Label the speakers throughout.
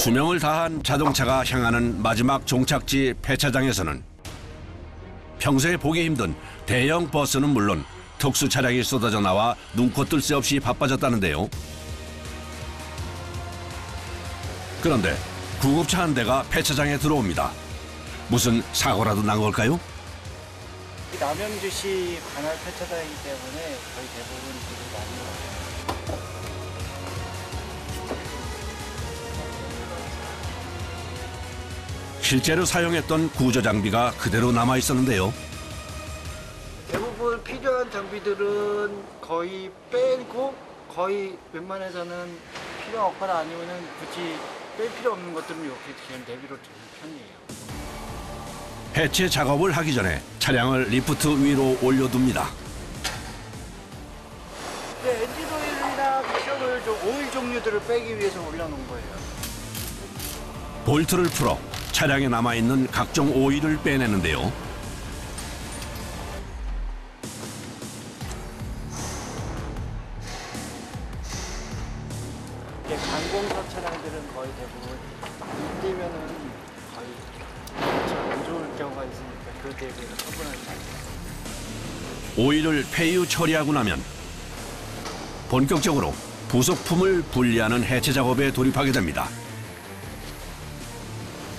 Speaker 1: 수명을 다한 자동차가 향하는 마지막 종착지 폐차장에서는 평소에 보기 힘든 대형 버스는 물론 특수 차량이 쏟아져 나와 눈코 뜰 새 없이 바빠졌다는데요. 그런데 구급차 한 대가 폐차장에 들어옵니다. 무슨 사고라도 난 걸까요?
Speaker 2: 남양주시 관할 폐차장이기 때문에 거의 대부분 길이 많이 와요.
Speaker 1: 실제로 사용했던 구조 장비가 그대로 남아 있었는데요.
Speaker 2: 대부분 필요한 장비들은 거의 빼고 거의 웬만해서는 필요 없거나 아니면은 굳이 뺄 필요 없는 것들은 이렇게 그냥 내비로 두는 편이에요.
Speaker 1: 해체 작업을 하기 전에 차량을 리프트 위로 올려둡니다.
Speaker 2: 네, 엔진 오일이나 미션을 오일 종류들을 빼기 위해서 올려놓은 거예요.
Speaker 1: 볼트를 풀어 차량에 남아있는 각종 오일을 빼내는데요.
Speaker 2: 관공서 차량들은 거의 대부분 물 뛰면은 거의 안 좋을 경우가 있으니까 그에 대해서 처분을 잘 해요.
Speaker 1: 오일을 폐유 처리하고 나면 본격적으로 부속품을 분리하는 해체 작업에 돌입하게 됩니다.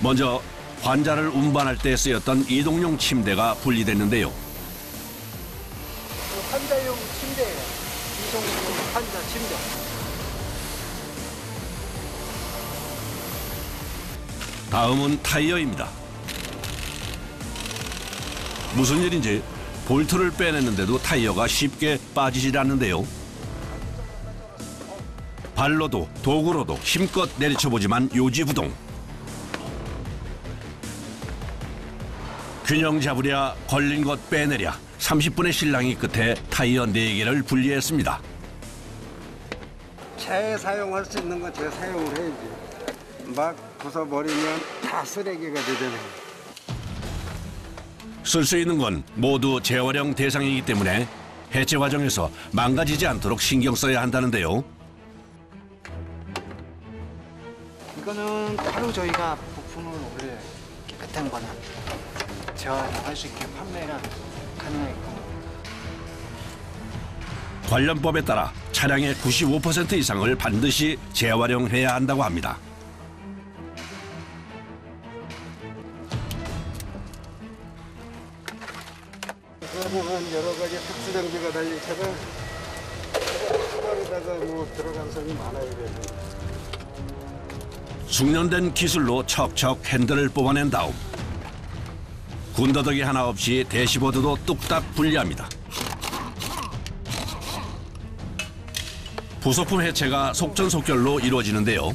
Speaker 1: 먼저 환자를 운반할 때 쓰였던 이동용 침대가 분리됐는데요.
Speaker 2: 환자용 침대예요. 이동용 환자 침대.
Speaker 1: 다음은 타이어입니다. 무슨 일인지 볼트를 빼냈는데도 타이어가 쉽게 빠지질 않는데요. 발로도 도구로도 힘껏 내리쳐보지만 요지부동. 균형 잡으랴 걸린 것 빼내랴 30분의 실랑이 끝에 타이어 4개를 분리했습니다.
Speaker 3: 차에 사용할 수 있는 건 재사용을 해야지. 막 부숴버리면 다 쓰레기가 되잖아요.
Speaker 1: 쓸 수 있는 건 모두 재활용 대상이기 때문에 해체 과정에서 망가지지 않도록 신경 써야 한다는데요.
Speaker 2: 이거는 따로 저희가 부품을 원래 깨끗한 거나 재활용할 수 있게 판매가 가능하고.
Speaker 1: 관련법에 따라 차량의 95% 이상을 반드시 재활용해야 한다고 합니다.
Speaker 3: 그거는 여러 가지 특수 장비가 달린 차가 수발에다가 들어간 선이 많아요. 그래서.
Speaker 1: 숙련된 기술로 척척 핸들을 뽑아낸 다음 군더더기 하나 없이 대시보드도 뚝딱 분리합니다. 부속품 해체가 속전속결로 이루어지는데요.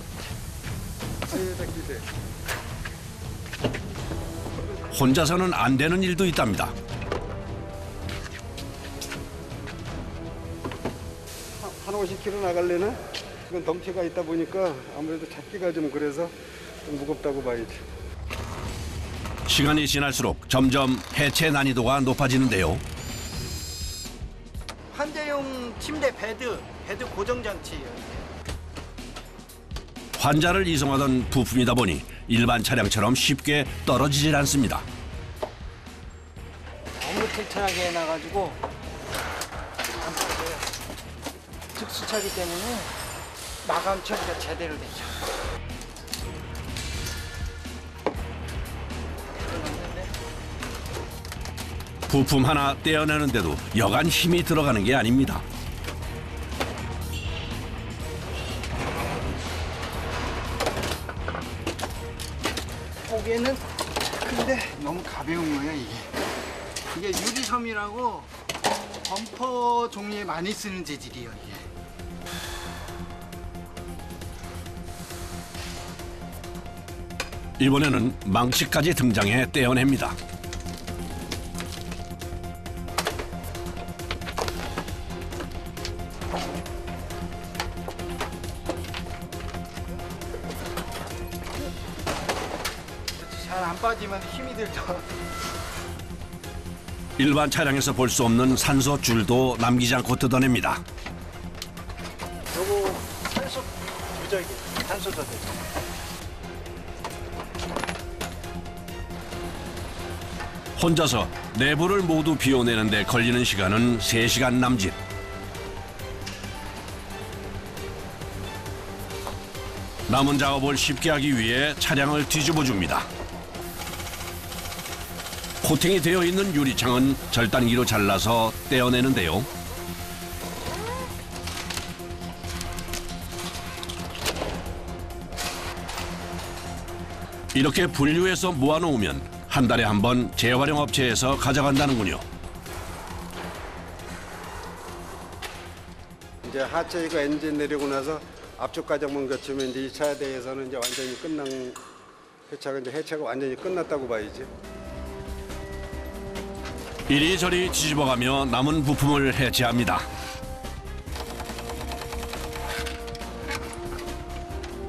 Speaker 1: 혼자서는 안 되는 일도 있답니다.
Speaker 3: 한 50km 나가려나? 이건 덩치가 있다 보니까 아무래도 잡기가 좀 그래서 좀 무겁다고 봐야지.
Speaker 1: 시간이 지날수록 점점 해체 난이도가 높아지는데요.
Speaker 2: 환자용 침대 베드 고정 장치예요.
Speaker 1: 환자를 이송하던 부품이다 보니 일반 차량처럼 쉽게 떨어지질 않습니다.
Speaker 2: 너무 튼튼하게 해놔가지고 안 빠져요. 특수차기 때문에 마감 처리가 제대로 되죠.
Speaker 1: 부품 하나 떼어내는데도 여간 힘이 들어가는 게 아닙니다.
Speaker 2: 보기에는 근데 너무 가벼운 거예요 이게. 이게 유리섬이라고 범퍼 종류에 많이 쓰는 재질이에요 이게.
Speaker 1: 이번에는 망치까지 등장해 떼어냅니다.
Speaker 2: 잘 안 빠지면 힘이 들죠.
Speaker 1: 일반 차량에서 볼 수 없는 산소 줄도 남기지 않고 뜯어냅니다.
Speaker 2: 요거 산소 부적이 산소 저대죠.
Speaker 1: 혼자서 내부를 모두 비워내는 데 걸리는 시간은 3시간 남짓. 남은 작업을 쉽게 하기 위해 차량을 뒤집어 줍니다. 코팅이 되어 있는 유리창은 절단기로 잘라서 떼어내는데요. 이렇게 분류해서 모아놓으면 한 달에 한 번 재활용 업체에서 가져간다는군요.
Speaker 3: 이제 하체이고 엔진 내리고 나서 앞쪽 과정만 거치면 이제 2차 대회에서는 이제 완전히 끝난 회차가 이제 해체가 완전히 끝났다고 봐야지.
Speaker 1: 이리저리 뒤집어가며 남은 부품을 해체합니다.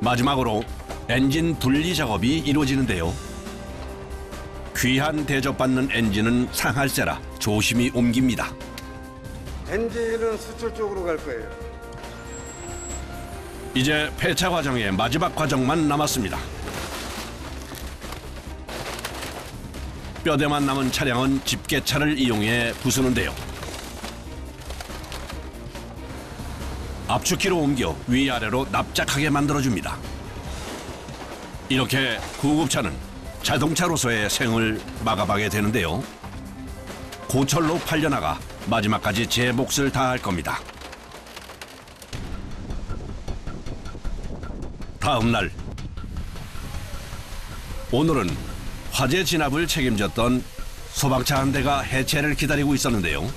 Speaker 1: 마지막으로 엔진 분리 작업이 이루어지는데요. 귀한 대접받는 엔진은 상할세라 조심히 옮깁니다.
Speaker 3: 엔진은 수출 쪽으로 갈 거예요.
Speaker 1: 이제 폐차 과정의 마지막 과정만 남았습니다. 뼈대만 남은 차량은 집게차를 이용해 부수는데요. 압축기로 옮겨 위아래로 납작하게 만들어줍니다. 이렇게 구급차는 자동차로서의 생을 마감하게 되는데요. 고철로 팔려나가 마지막까지 제 몫을 다할 겁니다. 다음 날, 오늘은 화재 진압을 책임졌던 소방차 한 대가 해체를 기다리고 있었는데요.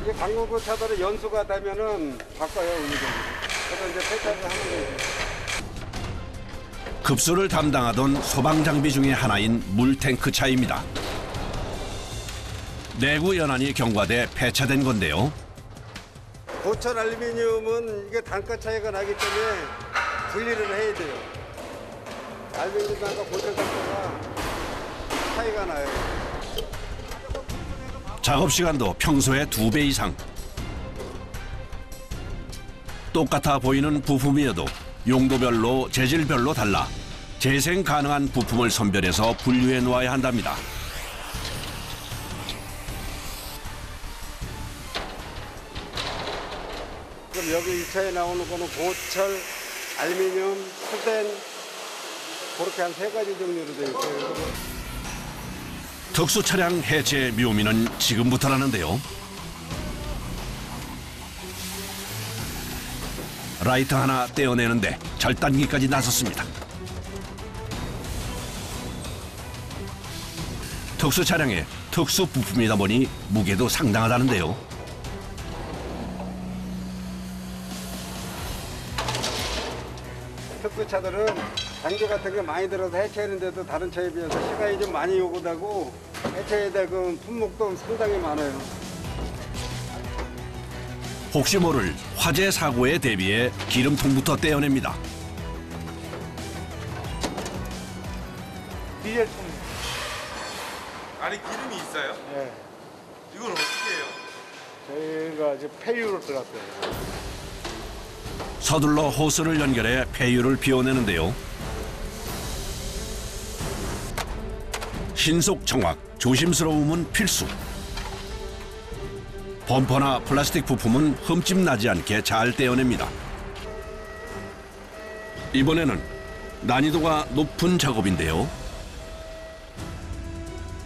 Speaker 3: 이게 강공구 차들은 연수가 되면은 바꿔요, 운전. 그래서 이제 폐차를 하는 거예요.
Speaker 1: 급수를 담당하던 소방 장비 중에 하나인 물탱크 차입니다. 내구 연한이 경과돼 폐차된 건데요.
Speaker 3: 고철 알루미늄은 이게 단가 차이가 나기 때문에 분리를 해야 돼요. 알루미늄 단가, 고철 단가가 차이가 나요.
Speaker 1: 작업 시간도 평소의 2배 이상. 똑같아 보이는 부품이어도 용도별로 재질별로 달라 재생 가능한 부품을 선별해서 분류해 놓아야 한답니다.
Speaker 3: 그럼 여기 2차에 나오는 거는 고철, 알루미늄, 스텐 그렇게 한 3가지 종류로 되어 있어요.
Speaker 1: 특수 차량 해체 묘미는 지금부터라는데요. 라이터 하나 떼어내는데 절단기까지 나섰습니다. 특수 차량의 특수 부품이다 보니 무게도 상당하다는데요.
Speaker 3: 특수차들은 장비 같은 게 많이 들어서 해체하는데도 다른 차에 비해서 시간이 좀 많이 요구되고 해체해야 될 그 품목도 상당히 많아요.
Speaker 1: 혹시 모를 화재 사고에 대비해 기름통부터 떼어냅니다.
Speaker 2: 디젤통.
Speaker 4: 안에 기름이 있어요?
Speaker 2: 네.
Speaker 4: 이건 어떻게 해요?
Speaker 2: 저희가 이제 폐유로 들어갔어요.
Speaker 1: 서둘러 호스를 연결해 폐유를 비워내는데요. 신속 정확, 조심스러움은 필수. 범퍼나 플라스틱 부품은 흠집 나지 않게 잘 떼어냅니다. 이번에는 난이도가 높은 작업인데요.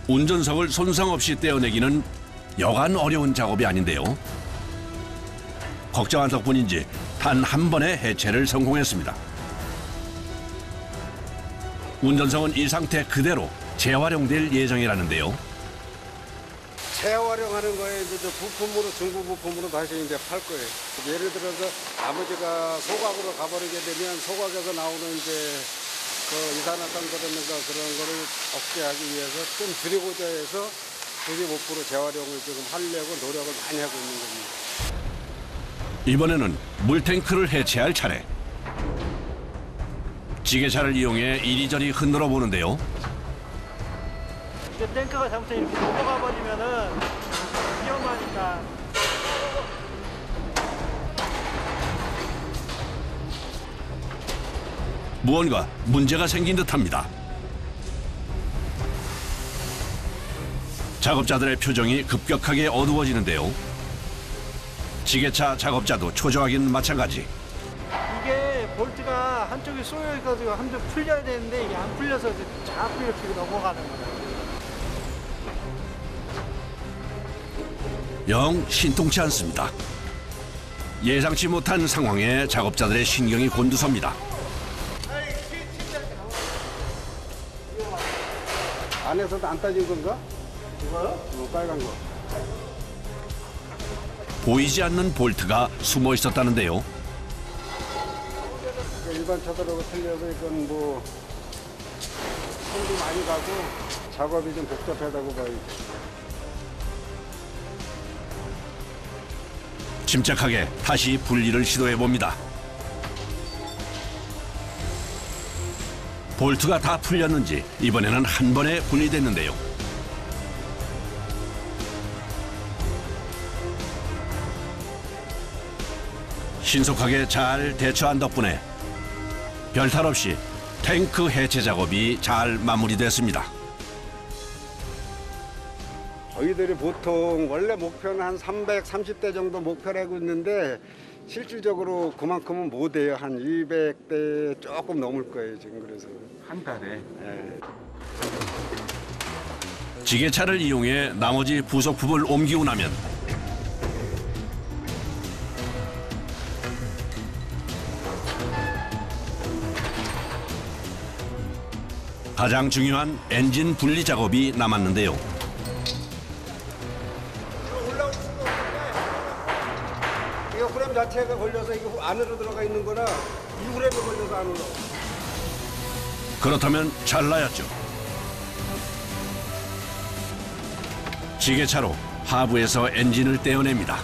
Speaker 1: 운전석을 손상 없이 떼어내기는 여간 어려운 작업이 아닌데요. 걱정한 덕분인지 단 한 번의 해체를 성공했습니다. 운전석은 이 상태 그대로 재활용될 예정이라는데요.
Speaker 3: 재활용하는 거에 이제 부품으로 중고 부품으로 다시 이제 팔 거예요. 예를 들어서 아버지가 소각으로 가버리게 되면 소각에서 나오는 이제 그 이산화탄소라든가 그런 거를 억제하기 위해서 좀 줄이고자 해서 95% 재활용을 지금 하려고 노력을 많이 하고 있는 겁니다.
Speaker 1: 이번에는 물탱크를 해체할 차례. 지게차를 이용해 이리저리 흔들어 보는데요.
Speaker 2: 이제 탱크가 잘못해 이렇게 넘어가 버리면은 위험하니까.
Speaker 1: 무언가 문제가 생긴 듯합니다. 작업자들의 표정이 급격하게 어두워지는데요. 지게차 작업자도 초조하긴 마찬가지.
Speaker 2: 이게 볼트가 한쪽이 쏘여 있어가지고 한쪽 풀려야 되는데 이게 안 풀려서 자꾸 이렇게 넘어가는 거예요.
Speaker 1: 영 신통치 않습니다. 예상치 못한 상황에 작업자들의 신경이 곤두섭니다.
Speaker 3: 안에서도 안 따진 건가? 이거요? 빨간 거.
Speaker 1: 보이지 않는 볼트가 숨어 있었다는데요.
Speaker 3: 일반 차들하고 틀려서 이건 뭐 손도 많이 가고 작업이 좀 복잡하다고 봐야지.
Speaker 1: 침착하게 다시 분리를 시도해 봅니다. 볼트가 다 풀렸는지 이번에는 한 번에 분리됐는데요. 신속하게 잘 대처한 덕분에 별탈 없이 탱크 해체 작업이 잘 마무리됐습니다.
Speaker 3: 저희들이 보통 원래 목표는 한 330대 정도 목표를 하고 있는데 실질적으로 그만큼은 못 해요. 한 200대 조금 넘을 거예요, 지금. 그래서
Speaker 4: 한 달에.
Speaker 3: 예.
Speaker 1: 지게차를 이용해 나머지 부속품을 옮기고 나면 가장 중요한 엔진 분리 작업이 남았는데요.
Speaker 3: 이거 프레임 자체가 걸려서 이거 안으로 들어가 있는 거라 이 프레임이 걸려서 안으로.
Speaker 1: 그렇다면 잘라야죠. 지게차로 하부에서 엔진을 떼어냅니다.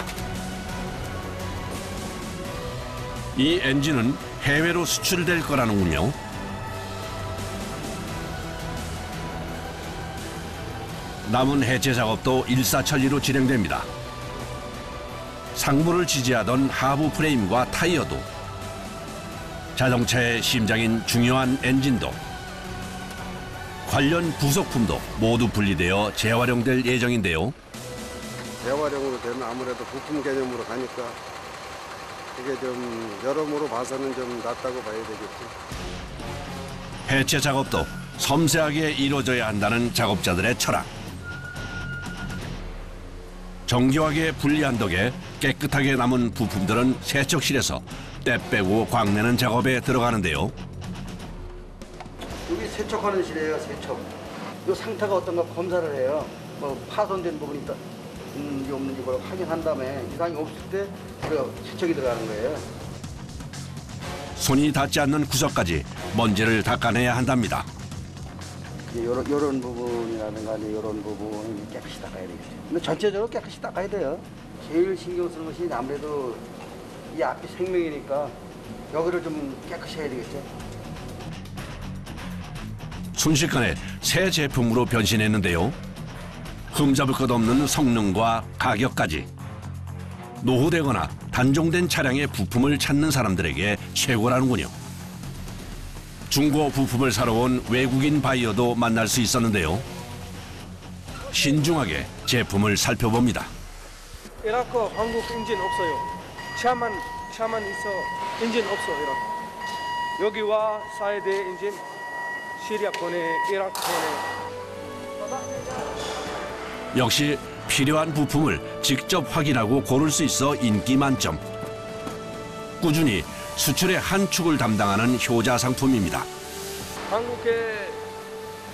Speaker 1: 이 엔진은 해외로 수출될 거라는군요. 남은 해체 작업도 일사천리로 진행됩니다. 상부를 지지하던 하부 프레임과 타이어도, 자동차의 심장인 중요한 엔진도, 관련 부속품도 모두 분리되어 재활용될 예정인데요.
Speaker 3: 재활용으로 되면 아무래도 부품 개념으로 가니까 이게 좀 여러모로 봐서는 좀 낫다고 봐야 되겠죠.
Speaker 1: 해체 작업도 섬세하게 이루어져야 한다는 작업자들의 철학. 정교하게 분리한 덕에 깨끗하게 남은 부품들은 세척실에서 때 빼고 광내는 작업에 들어가는데요.
Speaker 5: 여기 세척하는 실이에요, 세척. 이 상태가 어떤가 검사를 해요. 뭐 파손된 부분이 있는지 없는지 그걸 확인한 다음에 이상이 없을 때 그 세척이 들어가는 거예요.
Speaker 1: 손이 닿지 않는 구석까지 먼지를 닦아내야 한답니다.
Speaker 5: 요런 부분이라든가 이런 부분은 깨끗이 닦아야 되겠죠. 근데 전체적으로 깨끗이 닦아야 돼요. 제일 신경 쓰는 것이 아무래도 이 앞이 생명이니까 여기를 좀 깨끗이 해야 되겠죠.
Speaker 1: 순식간에 새 제품으로 변신했는데요. 흠잡을 것 없는 성능과 가격까지. 노후되거나 단종된 차량의 부품을 찾는 사람들에게 최고라는군요. 중고 부품을 사러 온 외국인 바이어도 만날 수 있었는데요. 신중하게 제품을 살펴봅니다.
Speaker 6: 이라크 한국 엔진 없어요. 차만 있어 엔진 없어 이라크. 여기 와 사야 돼 엔진. 시리아 보내 이라크 보내.
Speaker 1: 역시 필요한 부품을 직접 확인하고 고를 수 있어 인기 만점. 꾸준히 수출의 한 축을 담당하는 효자 상품입니다.
Speaker 6: 한국에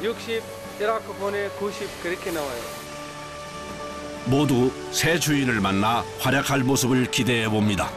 Speaker 6: 60, 이라크 보내 90 그렇게 나와요.
Speaker 1: 모두 새 주인을 만나 활약할 모습을 기대해 봅니다.